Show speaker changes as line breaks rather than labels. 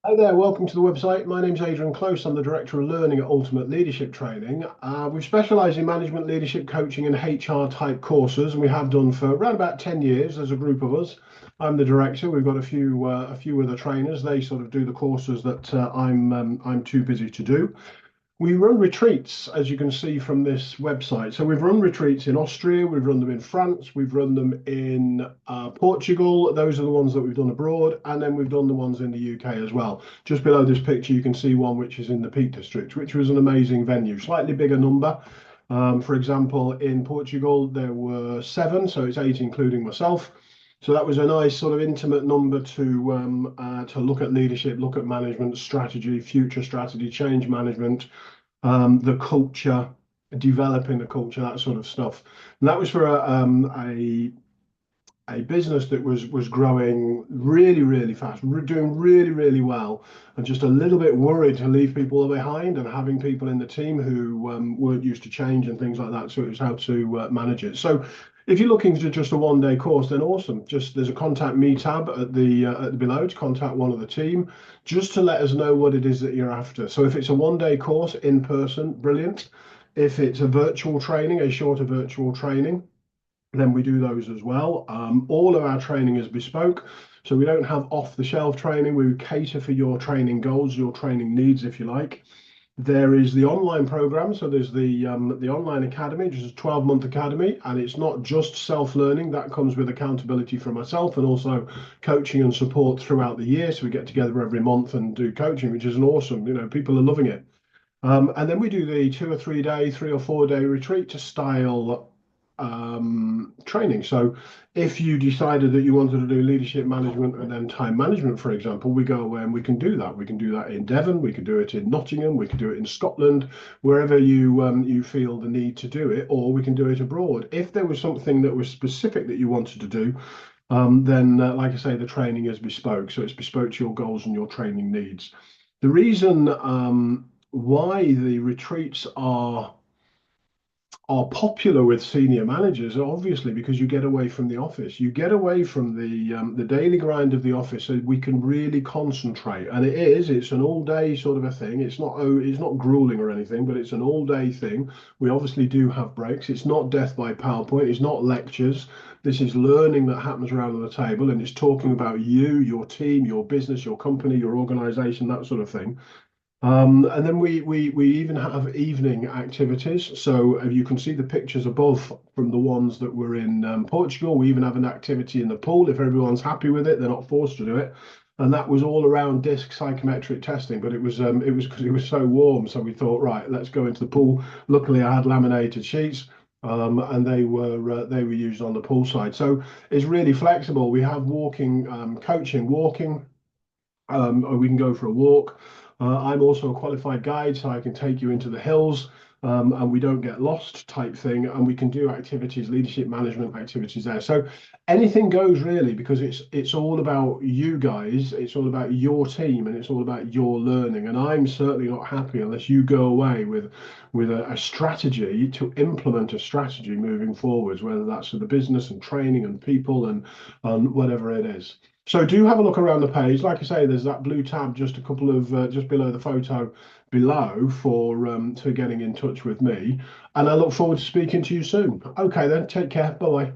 Hi there, welcome to the website. My name's Adrian Close. I'm the Director of Learning at Ultimate Leadership Training. We specialise in management, leadership, coaching and HR type courses, and we have done for around about 10 years as a group of us. I'm the director. We've got a few other trainers. They sort of do the courses that I'm too busy to do. We run retreats, as you can see from this website. So we've run retreats in Austria, we've run them in France, we've run them in Portugal. Those are the ones that we've done abroad, and then we've done the ones in the UK as well. Just below this picture, you can see one which is in the Peak District, which was an amazing venue, slightly bigger number. For example, in Portugal, there were seven, so it's eight including myself. So that was a nice sort of intimate number to look at leadership, look at management strategy, future strategy, change management, the culture, developing the culture, that sort of stuff. And that was for a business that was growing really, really fast, doing really, really well, and just a little bit worried to leave people behind and having people in the team who weren't used to change and things like that. So it was how to manage it. So if you're looking to just a one-day course, then awesome. Just there's a contact me tab at the below to contact one of the team, just to let us know what it is that you're after. So if it's a one-day course in person, brilliant. If it's a virtual training, a shorter virtual training, then we do those as well. All of our training is bespoke, so we don't have off-the-shelf training. We cater for your training goals, your training needs, if you like. There is the online program, so there's the online academy, which is a 12-month academy, and it's not just self-learning. That comes with accountability from myself and also coaching and support throughout the year. So we get together every month and do coaching, which is an awesome. People are loving it. And then we do the 2 or 3 day, 3 or 4 day retreat to style training. So if you decided that you wanted to do leadership management and then time management, for example, we go away and we can do that. We can do that in Devon, we can do it in Nottingham, we can do it in Scotland, wherever you feel the need to do it, or we can do it abroad. If there was something that was specific that you wanted to do, then like I say, the training is bespoke. So it's bespoke to your goals and your training needs. The reason why the retreats are popular with senior managers, obviously, because you get away from the office, you get away from the daily grind of the office, so we can really concentrate. And it's an all day sort of a thing. It's not grueling or anything, but it's an all day thing. We obviously do have breaks. It's not death by PowerPoint. It's not lectures. This is learning that happens around the table, and it's talking about you, your team, your business, your company, your organization, that sort of thing. And then we even have evening activities. So you can see the pictures above from the ones that were in Portugal. We even have an activity in the pool. If everyone's happy with it, they're not forced to do it. And that was all around disc psychometric testing, but it was because it was so warm. So we thought, right, let's go into the pool. Luckily, I had laminated sheets. And they were used on the pool side. So it's really flexible. We have walking, coaching, walking, or we can go for a walk. I'm also a qualified guide, so I can take you into the hills, and we don't get lost type thing. And we can do activities, leadership management activities there. So anything goes really, because it's all about you guys, it's all about your team, and it's all about your learning. And I'm certainly not happy unless you go away with a strategy to implement a strategy moving forwards, whether that's for the business and training and people and whatever it is. So do have a look around the page. Like I say, there's that blue tab just a couple of just below the photo below for getting in touch with me. And I look forward to speaking to you soon. Okay then, take care. Bye bye.